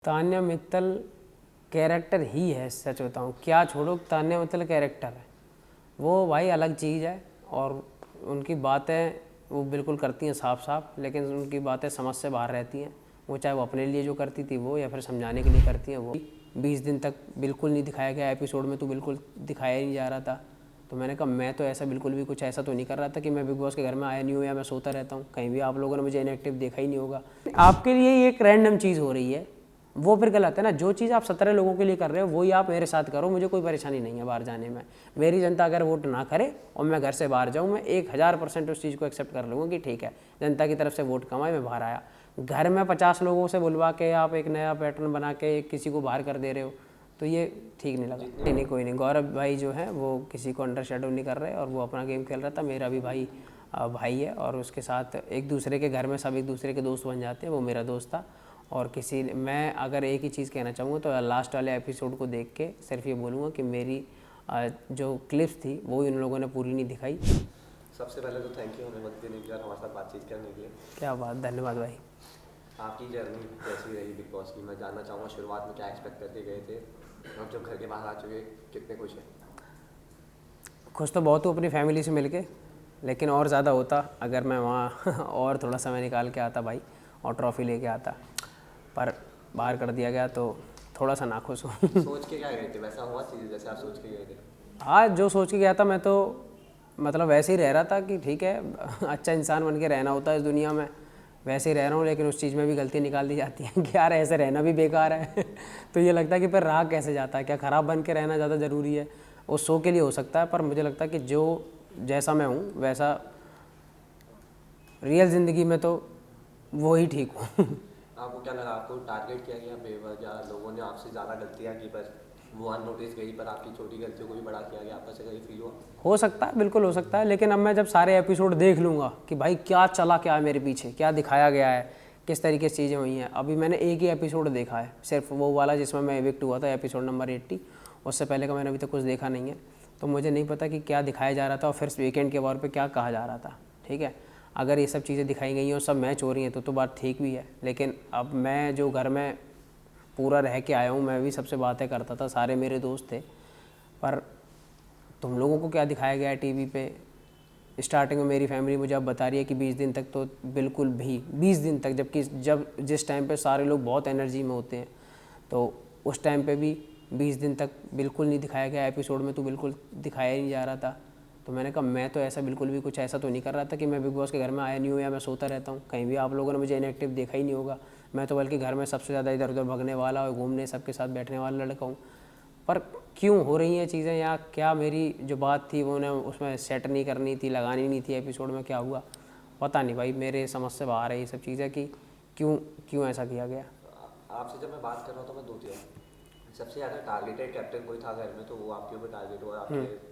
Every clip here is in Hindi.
तान्या मित्तल कैरेक्टर ही है, सच बताऊँ क्या छोड़ो, तान्या मित्तल कैरेक्टर है वो भाई अलग चीज़ है। और उनकी बातें वो बिल्कुल करती हैं साफ साफ, लेकिन उनकी बातें समझ से बाहर रहती हैं। वो चाहे वो अपने लिए जो करती थी वो, या फिर समझाने के लिए करती हैं वो। 20 दिन तक बिल्कुल नहीं दिखाया गया एपिसोड में, तो बिल्कुल दिखाया ही नहीं जा रहा था। तो मैंने कहा मैं तो ऐसा बिल्कुल भी कुछ ऐसा तो नहीं कर रहा था कि मैं बिग बॉस के घर में आया नहीं हूँ या मैं सोता रहता हूँ। कहीं भी आप लोगों ने मुझे इनएक्टिव देखा ही नहीं होगा। आपके लिए ये एक रैंडम चीज़ हो रही है, वो फिर गलत है ना। जो चीज़ आप 17 लोगों के लिए कर रहे हो वही आप मेरे साथ करो, मुझे कोई परेशानी नहीं है बाहर जाने में। मेरी जनता अगर वोट ना करे और मैं घर से बाहर जाऊँ, मैं 1000% उस चीज़ को एक्सेप्ट कर लूँगा कि ठीक है, जनता की तरफ से वोट कमाए, मैं बाहर आया। घर में 50 लोगों से बुलवा के आप एक नया पैटर्न बना के किसी को बाहर कर दे रहे हो, तो ये ठीक नहीं लगा। नहीं कोई नहीं, गौरव भाई जो है वो किसी को अंडर शेडो नहीं कर रहे और वो अपना गेम खेल रहा था। मेरा भी भाई भाई है और उसके साथ एक दूसरे के घर में सब एक दूसरे के दोस्त बन जाते हैं। वो मेरा दोस्त था। और किसी मैं अगर एक ही चीज़ कहना चाहूँगा तो लास्ट वाले एपिसोड को देख के सिर्फ ये बोलूँगा कि मेरी जो क्लिप्स थी वो इन लोगों ने पूरी नहीं दिखाई। सबसे पहले तो थैंक यू हमें वक्त देने के लिए और हमारे साथ बातचीत करने के लिए। क्या बात, धन्यवाद भाई। आपकी जर्नी कैसी रही बिग बॉस की, मैं जानना चाहूँगा शुरुआत में क्या एक्सपेक्ट करके गए थे और जब घर के बाहर आ चुके कितने खुश हैं? खुश तो बहुत हूँ अपनी फैमिली से मिलके, लेकिन और ज़्यादा होता अगर मैं वहाँ और थोड़ा समय निकाल के आता भाई और ट्रॉफ़ी लेके आता, पर बाहर कर दिया गया तो थोड़ा सा नाखुश हूँ। सोच के क्या गए थे, वैसा हुआ चीज़ जैसे आप सोच के गए थे? हाँ, जो सोच के गया था मैं तो मतलब वैसे ही रह रहा था कि ठीक है अच्छा इंसान बन के रहना होता है इस दुनिया में, वैसे ही रह रहा हूँ। लेकिन उस चीज़ में भी गलती निकाल दी जाती है कि यार ऐसे रहना भी बेकार है। तो ये लगता है कि फिर रहा कैसे जाता है, क्या ख़राब बन के रहना ज़्यादा ज़रूरी है? वो शो के लिए हो सकता है, पर मुझे लगता है कि जो जैसा मैं हूँ वैसा रियल ज़िंदगी में तो वो ही ठीक हूँ। आपको क्या लगा, आपको टारगेट किया गया बेवजह, लोगों ने आपसे ज़्यादा गलतियाँ की पर वो अननोटिस गई, पर आपकी छोटी गलतियों को भी बड़ा किया गया, आपका कहीं फील हुआ? हो सकता है, बिल्कुल हो सकता है। लेकिन अब मैं जब सारे एपिसोड देख लूँगा कि भाई क्या चला, क्या है मेरे पीछे, क्या दिखाया गया है, किस तरीके से चीज़ें हुई हैं। अभी मैंने एक ही एपिसोड देखा है, सिर्फ वो वाला जिसमें मैं एविक्ट हुआ था, एपिसोड नंबर 80। उससे पहले का मैंने अभी तक कुछ देखा नहीं है, तो मुझे नहीं पता कि क्या दिखाया जा रहा था और फिर वीकेंड के बारे पे क्या कहा जा रहा था। ठीक है, अगर ये सब चीज़ें दिखाई गई हैं और सब मैच हो रही हैं तो बात ठीक भी है। लेकिन अब मैं जो घर में पूरा रह के आया हूँ, मैं भी सबसे बातें करता था, सारे मेरे दोस्त थे, पर तुम लोगों को क्या दिखाया गया है टीवी पे? स्टार्टिंग में मेरी फैमिली मुझे अब बता रही है कि 20 दिन तक तो बिल्कुल भी 20 दिन तक, जबकि जिस टाइम पे सारे लोग बहुत एनर्जी में होते हैं, तो उस टाइम पे भी 20 दिन तक बिल्कुल नहीं दिखाया गया एपिसोड में, तो बिल्कुल दिखाया ही नहीं जा रहा था। तो मैंने कहा मैं तो ऐसा बिल्कुल भी कुछ ऐसा तो नहीं कर रहा था कि मैं बिग बॉस के घर में आया नहीं हूँ या मैं सोता रहता हूँ। कहीं भी आप लोगों ने मुझे इनएक्टिव देखा ही नहीं होगा। मैं तो बल्कि घर में सबसे ज़्यादा इधर उधर भगने वाला और घूमने सबके साथ बैठने वाला लड़का हूँ। पर क्यों हो रही हैं चीज़ें, या क्या मेरी जो बात थी वो उन्हें उसमें सेट नहीं करनी थी, लगानी नहीं थी एपिसोड में, क्या हुआ पता नहीं भाई। मेरे समझ से बाहर है ये सब चीज़ें कि क्यों ऐसा किया गया। आपसे जब मैं बात कर रहा हूँ तो मैं दो चीज़, सबसे ज़्यादा टारगेटेड कैप्टन कोई था घर में तो वो आपके ऊपर टारगेट हुआ, आपके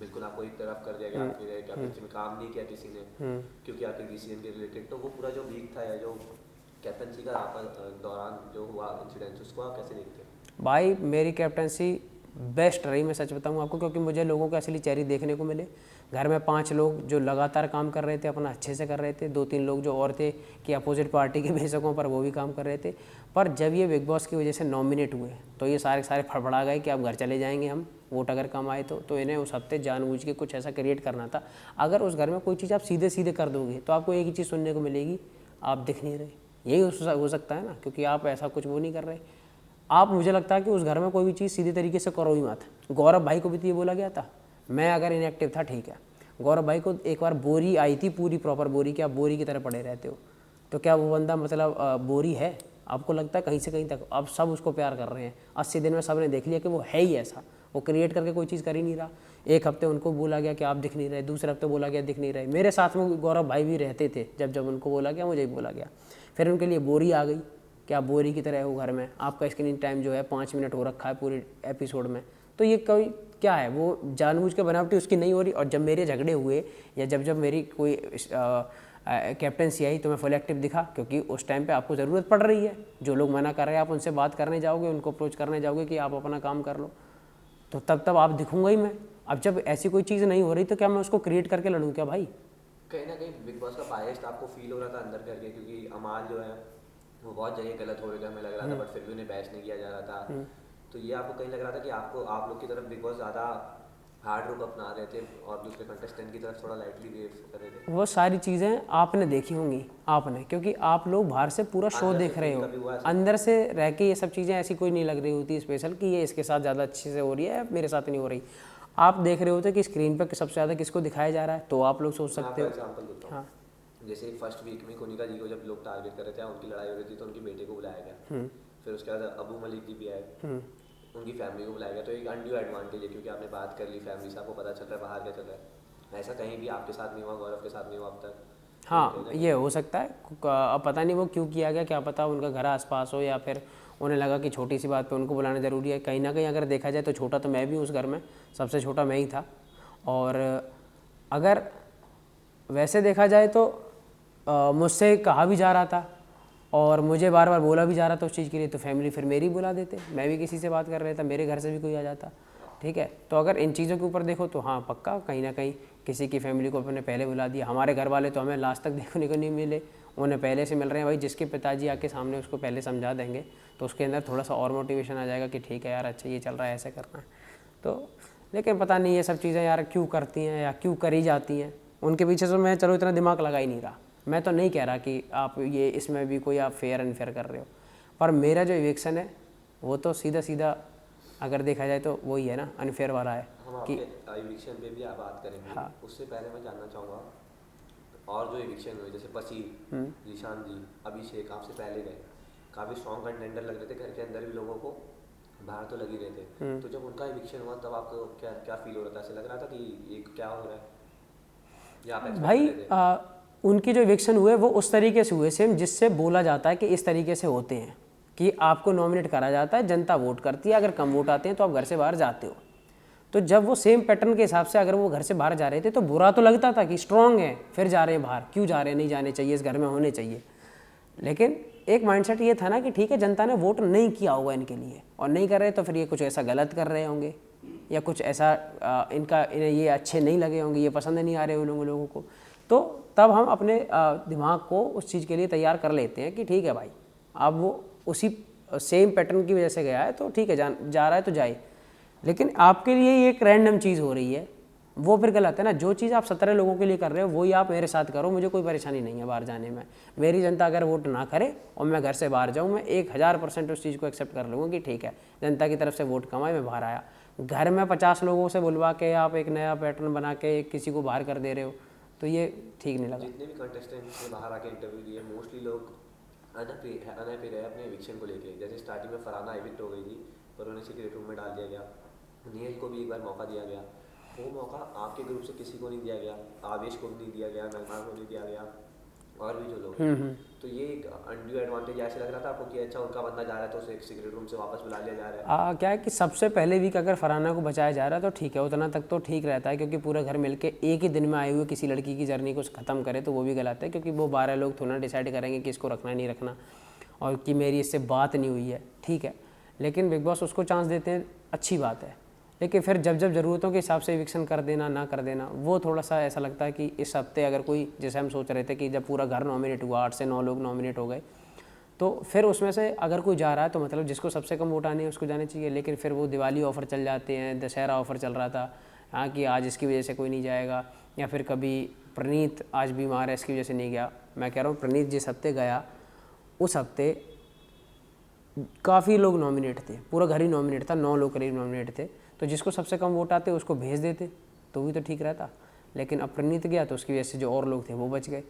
बिल्कुल आपको एक तरफ कर दिया गया, आपके कैप्टनसी में काम नहीं किया किसी ने क्योंकि आपके डिसीजन के रिलेटेड। तो वो पूरा जो वीक था या जो कैप्टनसी का दौरान जो हुआ इंसिडेंट, उसको आप कैसे देखते हैं? भाई मेरी कैप्टनसी बेस्ट रही, मैं सच बताऊँ आपको, क्योंकि मुझे लोगों के असली चेहरे देखने को मिले। घर में 5 लोग जो लगातार काम कर रहे थे, अपना अच्छे से कर रहे थे। 2-3 लोग जो और थे कि अपोजिट पार्टी के बेशकों पर, वो भी काम कर रहे थे। पर जब ये बिग बॉस की वजह से नॉमिनेट हुए तो ये सारे फड़फड़ा गए कि अब घर चले जाएंगे हम, वोट अगर कम आए तो इन्हें उस हफ्ते जानबूझ के कुछ ऐसा क्रिएट करना था। अगर उस घर में कोई चीज़ आप सीधे सीधे कर दोगे तो आपको एक ही चीज़ सुनने को मिलेगी, आप दिख नहीं रहे। यही हो सकता है ना, क्योंकि आप ऐसा कुछ वो नहीं कर रहे आप। मुझे लगता है कि उस घर में कोई भी चीज़ सीधी तरीके से करो ही मत। गौरव भाई को भी तो ये बोला गया था, मैं अगर इनएक्टिव था ठीक है, गौरव भाई को एक बार बोरी आई थी, पूरी प्रॉपर बोरी, कि आप बोरी की तरह पड़े रहते हो। तो क्या वो बंदा मतलब बोरी है? आपको लगता है कहीं से कहीं तक अब सब उसको प्यार कर रहे हैं। 80 दिन में सब ने देख लिया कि वो है ही ऐसा, वो क्रिएट करके कोई चीज़ कर ही नहीं रहा। एक हफ्ते उनको बोला गया कि आप दिख नहीं रहे, दूसरे हफ्ते बोला गया दिख नहीं रहे। मेरे साथ में गौरव भाई भी रहते थे, जब उनको बोला गया मुझे भी बोला गया। फिर उनके लिए बोरी आ गई कि आप बोरी की तरह हो घर में, आपका स्क्रीन टाइम जो है 5 मिनट हो रखा है पूरे एपिसोड में। तो ये कोई क्या है, वो जानबूझ के बनावटी उसकी नहीं हो रही। और जब मेरे झगड़े हुए या जब मेरी कोई कैप्टनसी आई तो मैं फुल एक्टिव दिखा, क्योंकि उस टाइम पे आपको ज़रूरत पड़ रही है। जो लोग मना कर रहे हैं आप उनसे बात करने जाओगे, उनको अप्रोच करने जाओगे कि आप अपना काम कर लो, तो तब आप दिखूंगा ही मैं। अब जब ऐसी कोई चीज़ नहीं हो रही तो क्या मैं उसको क्रिएट करके लड़ूँ क्या भाई? कहीं ना कहीं बिग बॉस का बायस्ड आपको फील हो रहा था अंदर करके, क्योंकि अमाल जो है वो बहुत जगह गलत हो रहे थे, हमें लग रहा था, बट फिर भी उन्हें बैच नहीं किया जा रहा था। तो ये आपको कहीं लग रहा था कि आपको आप लोग की तरफ बिग बॉस ज़्यादा हार्ड रुख अपना रहे थे और दूसरे कंटेस्टेंट की तरफ थोड़ा लाइटली बिहेव कर रहे थे? वो सारी चीज़ें आपने देखी होंगी, आपने, क्योंकि आप लोग बाहर से पूरा शो अंदर से देख रहे feel हो, कभी हुआ ऐसा? अंदर से रह के ये सब चीज़ें ऐसी कोई नहीं लग रही होती स्पेशल कि ये इसके साथ ज़्यादा अच्छे से हो रही है, मेरे साथ नहीं हो रही। आप देख रहे होते कि स्क्रीन पर सबसे ज़्यादा किसको दिखाया जा रहा है, तो आप लोग सोच मैं सकते आपको हो। एग्जाम्पल देता हूँ। हाँ। जैसे फर्स्ट वीक में कोनिका जी को जब लोग टारगेट कर रहे थे, उनकी लड़ाई हो रही थी, तो उनके बेटे को बुलाया गया। फिर उसके बाद अबू मलिक जी भी आए, उनकी फैमिली को बुलाया गया। तो एक अनड्यू एडवांटेज है, क्योंकि आपने बात कर ली फैमिली से, आपको पता चल रहा है बाहर क्या चल रहा है। ऐसा कहीं भी आपके साथ नहीं हुआ, गौरव के साथ नहीं हुआ अब तक? हाँ, ये हो सकता है। अब पता नहीं वो क्यों किया गया, क्या पता उनका घर आसपास हो या फिर उन्हें लगा कि छोटी सी बात पे उनको बुलाना ज़रूरी है। कहीं ना कहीं अगर देखा जाए तो छोटा तो मैं भी उस घर में सबसे छोटा मैं ही था, और अगर वैसे देखा जाए तो मुझसे कहा भी जा रहा था और मुझे बार बार बोला भी जा रहा था उस चीज़ के लिए, तो फैमिली फिर मेरी बुला देते, मैं भी किसी से बात कर रहा था, मेरे घर से भी कोई आ जाता। ठीक है, तो अगर इन चीज़ों के ऊपर देखो तो हाँ पक्का कहीं ना कहीं किसी की फैमिली को अपने पहले बुला दिया। हमारे घर वाले तो हमें लास्ट तक देखने को नहीं मिले, उन्हें पहले से मिल रहे हैं। भाई जिसके पिताजी आके सामने उसको पहले समझा देंगे तो उसके अंदर थोड़ा सा और मोटिवेशन आ जाएगा कि ठीक है यार, अच्छा ये चल रहा है, ऐसे करना है। तो लेकिन पता नहीं ये सब चीज़ें यार क्यों करती हैं या क्यों करी जाती हैं, उनके पीछे से मैं चलो इतना दिमाग लगा ही नहीं रहा। मैं तो नहीं कह रहा कि आप ये इसमें भी कोई आप फेयर एंड फेयर कर रहे हो, पर मेरा जो इविक्शन है वो तो सीधा सीधा अगर देखा जाए तो वही है ना, अनफेयर वाला है। हम आपके इविक्शन पे भी बात करेंगे। हाँ। उससे पहले मैं जानना चाहूँगा, और जो इविक्शन हुए जैसे पसी, जीशान जी, अभिषेक आपसे पहले गए, काफ़ी स्ट्रॉन्ग कंटेंडर लग रहे थे, घर के अंदर भी लोगों को, बाहर तो लग ही रहे थे। तो जब उनका इविक्शन हुआ तब आपको क्या क्या फील हो रहा था? ऐसे लग रहा था कि ये क्या हो रहा है, या आप expect भाई कर रहे थे? उनके जो इविक्शन हुए वो उस तरीके से हुए सेम जिससे बोला जाता है कि इस तरीके से होते हैं, कि आपको नॉमिनेट करा जाता है, जनता वोट करती है, अगर कम वोट आते हैं तो आप घर से बाहर जाते हो। तो जब वो सेम पैटर्न के हिसाब से अगर वो घर से बाहर जा रहे थे तो बुरा तो लगता था कि स्ट्रांग है, फिर जा रहे हैं बाहर, क्यों जा रहे हैं, नहीं जाने चाहिए, इस घर में होने चाहिए। लेकिन एक माइंडसेट ये था ना कि ठीक है जनता ने वोट नहीं किया होगा इनके लिए और नहीं कर रहे तो फिर ये कुछ ऐसा गलत कर रहे होंगे या कुछ ऐसा इन्हें ये अच्छे नहीं लगे होंगे, ये पसंद नहीं आ रहे उन लोगों को। तो तब हम अपने दिमाग को उस चीज़ के लिए तैयार कर लेते हैं कि ठीक है भाई, अब वो उसी सेम पैटर्न की वजह से गया है तो ठीक है, जा रहा है तो जाए। लेकिन आपके लिए ये एक रैंडम चीज़ हो रही है, वो फिर गलत है ना। जो चीज़ आप 17 लोगों के लिए कर रहे हो वही आप मेरे साथ करो, मुझे कोई परेशानी नहीं है बाहर जाने में। मेरी जनता अगर वोट ना करे और मैं घर से बाहर जाऊँ, मैं 1000% उस चीज़ को एक्सेप्ट कर लूँगा कि ठीक है जनता की तरफ से वोट कम आए, मैं बाहर आया। घर में 50 लोगों से बुलवा के आप एक नया पैटर्न बना के किसी को बाहर कर दे रहे हो, तो ये ठीक नहीं लगा। जितने भी कंटेस्टेंट्स ने बाहर आके इंटरव्यू दिए, मोस्टली लोग अनहैप्पी रहे अपने एविक्शन को लेके। जैसे स्टार्टिंग में फरहाना एविक्ट हो गई थी पर उन्हें सीक्रेट रूम में डाल दिया गया। नील को भी एक बार मौका दिया गया, वो मौका आपके ग्रुप से किसी को नहीं दिया गया, आवेश को भी नहीं दिया गया, मेहमान को नहीं दिया गया, और भी जो लोग। तो ये एक अनड्यू एडवांटेज ऐसे लग रहा था आपको कि अच्छा उनका बंदा जा रहा है तो उसे सीक्रेट रूम से वापस बुला लिया जा रहा है? क्या है कि सबसे पहले वीक अगर फरहाना को बचाया जा रहा है तो ठीक है, उतना तक तो ठीक रहता है, क्योंकि पूरा घर मिलके एक ही दिन में आए हुए किसी लड़की की जर्नी को ख़त्म करे तो वो भी गलत है, क्योंकि वो 12 लोग थोड़ा डिसाइड करेंगे कि इसको रखना नहीं रखना और कि मेरी इससे बात नहीं हुई है, ठीक है। लेकिन बिग बॉस उसको चांस देते हैं, अच्छी बात है। लेकिन फिर जब जब ज़रूरतों के हिसाब से इविक्शन कर देना ना कर देना, वो थोड़ा सा ऐसा लगता है कि इस हफ्ते अगर कोई, जैसे हम सोच रहे थे कि जब पूरा घर नॉमिनेट हुआ, 8 से 9 लोग नॉमिनेट हो गए, तो फिर उसमें से अगर कोई जा रहा है तो मतलब जिसको सबसे कम वोट आने हैं उसको जाने चाहिए। लेकिन फिर वो दिवाली ऑफ़र चल जाते हैं, दशहरा ऑफ़र चल रहा था हाँ कि आज इसकी वजह से कोई नहीं जाएगा, या फिर कभी प्रणीत आज बीमार है इसकी वजह से नहीं गया। मैं कह रहा हूँ प्रणीत जिस हफ्ते गया उस हफ्ते काफ़ी लोग नॉमिनेट थे, पूरा घर ही नॉमिनेट था, 9 लोग करीब नॉमिनेट थे, तो जिसको सबसे कम वोट आते उसको भेज देते तो भी तो ठीक रहता। लेकिन अब प्रणीत गया तो उसकी वजह से जो और लोग थे वो बच गए।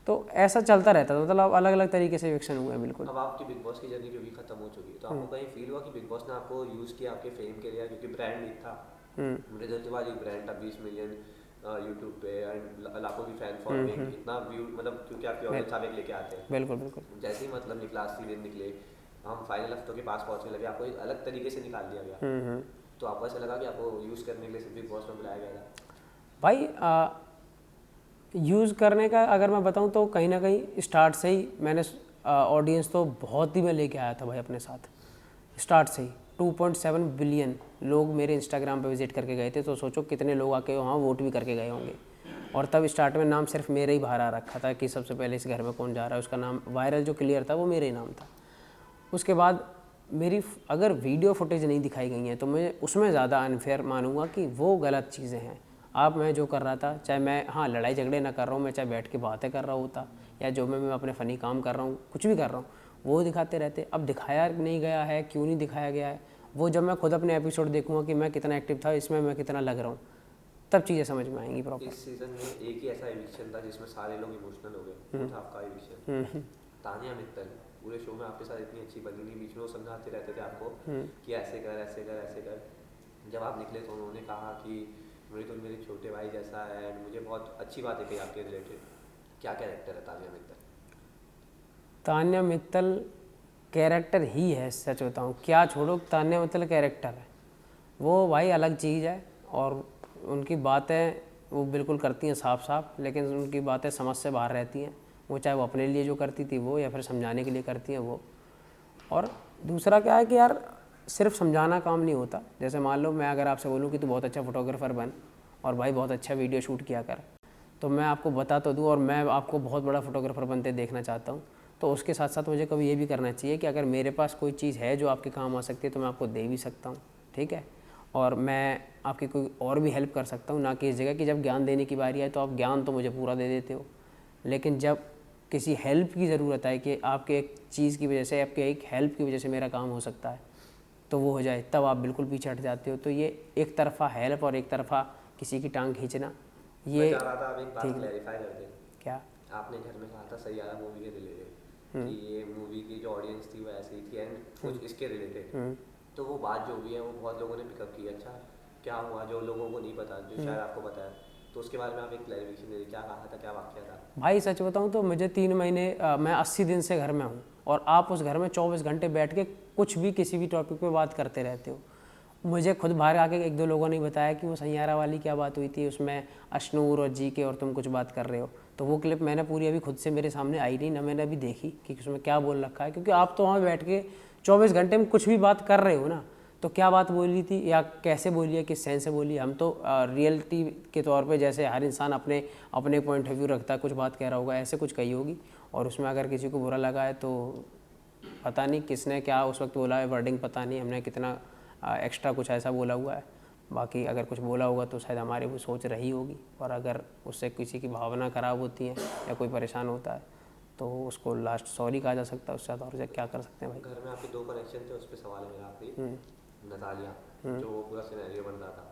तो ऐसा चलता रहता था, मतलब अलग अलग तरीके से इलेक्शन हुए। बिल्कुल। अब आपकी बिग बॉस की जर्नी क्योंकि खत्म हो चुकी है तो आपको कहीं फील हुआ कि बिग बॉस ने आपको यूज़ किया आपके फेम के लिए, क्योंकि ब्रांड एक था, मृदुल तिवारी ब्रांड था, 20 मिलियन यूट्यूब पे एंड लाखों की फैन फॉलोइंग, इतना व्यू, मतलब क्योंकि आपके ऑडियंस आप एक लेके आते हैं। बिल्कुल बिल्कुल। जैसे ही मतलब निकला 80 दिन निकले, हम फाइनल हफ्तों के पास पहुंचने लगे, आपको एक अलग तरीके से निकाल दिया गया। तो आपको ऐसा लगा कि आपको यूज़ करने के लिए सिर्फ बिग बॉस में बुलाया गया था? भाई यूज़ करने का अगर मैं बताऊं तो कहीं ना कहीं स्टार्ट से ही मैंने ऑडियंस तो बहुत ही मैं लेके आया था भाई अपने साथ, स्टार्ट से ही। 2.7 बिलियन लोग मेरे इंस्टाग्राम पे विजिट करके गए थे, तो सोचो कितने लोग आके वहाँ वोट भी करके गए होंगे। और तब स्टार्ट में नाम सिर्फ मेरा ही बाहर आ रखा था कि सबसे पहले इस घर में कौन जा रहा है, उसका नाम वायरल जो क्लियर था वो मेरा ही नाम था। उसके बाद मेरी अगर वीडियो फुटेज नहीं दिखाई गई हैं तो मैं उसमें ज़्यादा अनफेयर मानूंगा कि वो गलत चीज़ें हैं। आप मैं जो कर रहा था, चाहे मैं हाँ लड़ाई झगड़े ना कर रहा हूँ, मैं चाहे बैठ के बातें कर रहा होता या जो मैं अपने फ़नी काम कर रहा हूँ, कुछ भी कर रहा हूँ, वो दिखाते रहते। अब दिखाया नहीं गया है, क्यों नहीं दिखाया गया है, वो जब मैं खुद अपने एपिसोड देखूँगा कि मैं कितना एक्टिव था, इसमें मैं कितना लग रहा हूँ, तब चीज़ें समझ में आएंगी प्रॉपर। इस सीजन में एक ही ऐसा एविक्शन था जिसमें सारे लोग इमोशनल हो गए, वो था आपका एविक्शन। तानिया मित्तल पूरे शो में आपके साथ इतनी अच्छी बनी नहीं, बीच में वो समझाते रहते थे आपको कि ऐसे कर ऐसे कर ऐसे कर। जब आप निकले तो उन्होंने कहा कि मुझे तो मेरे छोटे भाई जैसा है, एंड मुझे बहुत अच्छी बात है कि आपके रिलेटेड। क्या कैरेक्टर है तानिया मित्तल? तान्या मित्तल कैरेक्टर ही है, सच बताऊँ क्या, छोड़ो तान्या मित्तल कैरेक्टर है, वो भाई अलग चीज़ है। और उनकी बातें वो बिल्कुल करती हैं साफ साफ, लेकिन उनकी बातें समझ से बाहर रहती हैं। वो चाहे वो अपने लिए जो करती थी वो, या फिर समझाने के लिए करती हैं वो। और दूसरा क्या है कि यार सिर्फ समझाना काम नहीं होता। जैसे मान लो मैं अगर आपसे बोलूँ कि तू बहुत अच्छा फोटोग्राफर बन और भाई बहुत अच्छा वीडियो शूट किया कर, तो मैं आपको बता तो दूँ और मैं आपको बहुत बड़ा फोटोग्राफर बनते देखना चाहता हूँ, तो उसके साथ साथ मुझे कभी ये भी करना चाहिए कि अगर मेरे पास कोई चीज़ है जो आपके काम आ सकती है तो मैं आपको दे भी सकता हूँ, ठीक है। और मैं आपकी कोई और भी हेल्प कर सकता हूँ, ना कि इस जगह कि जब ज्ञान देने की बारी आए तो आप ज्ञान तो मुझे पूरा दे देते हो, लेकिन जब किसी हेल्प की ज़रूरत है कि आपके एक चीज़ की वजह से, आपके एक हेल्प की वजह से मेरा काम हो सकता है, तो वो हो जाए, तब आप बिल्कुल पीछे हट जाते हो। तो ये एक तरफा हेल्प और एक तरफा किसी की टांग खींचना, ये मैं चाह रहा था आप एक बात ठीक क्लैरिफाई कर दें। क्या? आपने घर में कहा था सैयारा मूवी के रिलेटेड कि ये मूवी की जो ऑडियंस थी वो ऐसी थी एंड कुछ इसके रिलेटेड, तो वो बात जो भी है वो बहुत लोगों ने पिकअप की। अच्छा क्या हुआ जो लोगों को नहीं पता, जो शायद आपको पता है, तो उसके बारे में आप एक क्लैरिफिकेशन दे, क्या कहा था, क्या वाक्य था? भाई सच बताऊं तो मुझे 3 महीने मैं 80 दिन से घर में हूँ, और आप उस घर में 24 घंटे बैठ के कुछ भी किसी भी टॉपिक पे बात करते रहते हो। मुझे खुद बाहर आके एक दो लोगों ने बताया कि वो सैयारा वाली क्या बात हुई थी, उसमें अशनूर और जी के और तुम कुछ बात कर रहे हो। तो वो क्लिप मैंने पूरी अभी खुद से मेरे सामने आई नहीं, ना मैंने अभी देखी कि उसमें क्या बोल रखा है, क्योंकि आप तो वहाँ बैठ के 24 घंटे में कुछ भी बात कर रहे हो ना, तो क्या बात बोली थी या कैसे बोली है, किस सेंस से बोली। हम तो रियलिटी के तौर पे, जैसे हर इंसान अपने अपने पॉइंट ऑफ व्यू रखता है, कुछ बात कह रहा होगा, ऐसे कुछ कही होगी, और उसमें अगर किसी को बुरा लगा है तो पता नहीं किसने क्या उस वक्त बोला है, वर्डिंग पता नहीं, हमने कितना एक्स्ट्रा कुछ ऐसा बोला हुआ है। बाकी अगर कुछ बोला होगा तो शायद हमारी वो सोच रही होगी, और अगर उससे किसी की भावना ख़राब होती है या कोई परेशान होता है तो उसको लास्ट सॉरी कहा जा सकता है, उससे ज़्यादा और क्या कर सकते हैं भाई। घर में आपके दो कनेक्शन थे, उस पर सवाल है मेरा आखिरी। नतालिया जो वो पूरा सिनेरियो बन रहा था,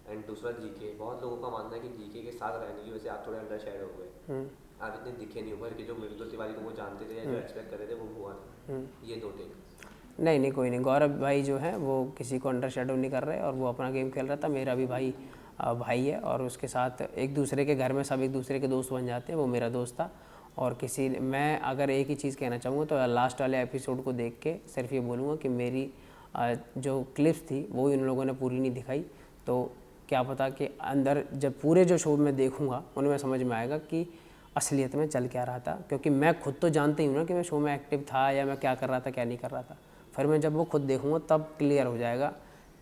एंड दूसरा जीके। बहुत लोगों का मानना है कि जीके के साथ रहने की वजह से आप थोड़े अंडर शेड हो गए, आप इतने दिखे नहीं उभर के, जो मृदुल तिवारी को वो जानते थे या जो एक्सपेक्ट कर रहे थे वो हुआ नहीं। ये दो टेक। नहीं कोई नहीं, गौरव भाई जो है वो किसी को अंडर शेडो नहीं कर रहे, और वो अपना गेम खेल रहा था। मेरा भी भाई भाई है, और उसके साथ एक दूसरे के घर में सब एक दूसरे के दोस्त बन जाते हैं, वो मेरा दोस्त था। और किसी मैं अगर एक ही चीज़ कहना चाहूँगा तो लास्ट वाले एपिसोड को देख के सिर्फ ये बोलूँगा कि मेरी जो क्लिप्स थी वो इन लोगों ने पूरी नहीं दिखाई, तो क्या पता कि अंदर जब पूरे जो शो में देखूँगा उनमें समझ में आएगा कि असलियत में चल क्या रहा था। क्योंकि मैं खुद तो जानते ही हूँ ना कि मैं शो में एक्टिव था या मैं क्या कर रहा था क्या नहीं कर रहा था, फिर मैं जब वो खुद देखूँगा तब क्लियर हो जाएगा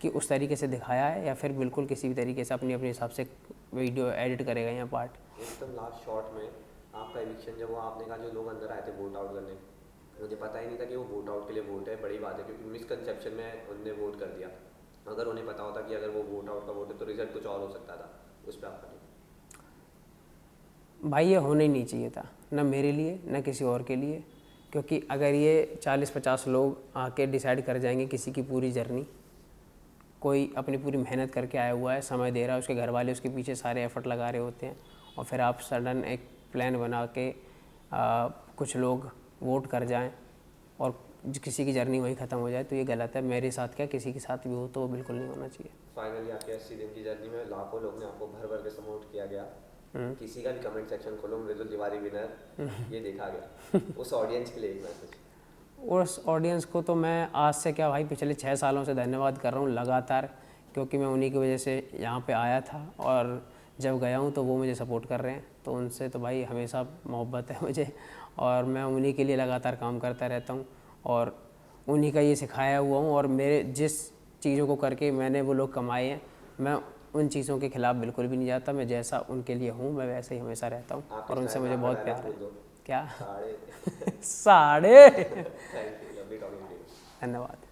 कि उस तरीके से दिखाया है या फिर बिल्कुल किसी भी तरीके से अपनी अपने हिसाब से वीडियो एडिट करेगा या पार्ट। एकदम लास्ट शॉट में आपका एविक्शन जब वो आपने कहा जो लोग अंदर आए थे वोट आउट करने, मुझे पता ही नहीं था कि वो वोट आउट के लिए वोट है, बड़ी बात है, क्योंकि मिसकंसेप्शन में उनने वोट कर दिया। अगर उन्हें पता होता कि अगर वो वोट आउट का वोट है तो रिजल्ट कुछ और हो सकता था, उस पर आपका भाई ये होना ही नहीं चाहिए था, ना मेरे लिए ना किसी और के लिए। क्योंकि अगर ये 40-50 लोग आके डिसाइड कर जाएंगे किसी की पूरी जर्नी, कोई अपनी पूरी मेहनत करके आया हुआ है, समय दे रहा है, उसके घर वाले उसके पीछे सारे एफर्ट लगा रहे होते हैं, और फिर आप सडन एक प्लान बना के कुछ लोग वोट कर जाएं और किसी की जर्नी वहीं ख़त्म हो जाए, तो ये गलत है। मेरे साथ क्या किसी के साथ भी हो तो वो बिल्कुल नहीं होना चाहिए। फाइनली आपके 80 दिन की जर्नी में लाखों लोग ने आपको भर भर के सपोर्ट किया गया। किसी का भी कमेंट सेक्शन खोलो मृदुल तिवारी विनर, ये देखा गया। उस ऑडियंस के लिए एक मैसेज। उस ऑडियंस को तो मैं आज से क्या भाई पिछले 6 सालों से धन्यवाद कर रहा हूँ लगातार, क्योंकि मैं उन्हीं की वजह से यहाँ पे आया था, और जब गया हूँ तो वो मुझे सपोर्ट कर रहे हैं, तो उनसे तो भाई हमेशा मोहब्बत है मुझे, और मैं उन्हीं के लिए लगातार काम करता रहता हूँ, और उन्हीं का ये सिखाया हुआ हूँ। और मेरे जिस चीज़ों को करके मैंने वो लोग कमाए हैं, मैं उन चीज़ों के खिलाफ बिल्कुल भी नहीं जाता। मैं जैसा उनके लिए हूँ मैं वैसे ही हमेशा रहता हूँ आपके और उनसे स्टाइल में मुझे आपका बहुत डायलॉग प्यार है। बोल दो। क्या? साढ़े साढ़े। Thank you, lovely talking to you. धन्यवाद।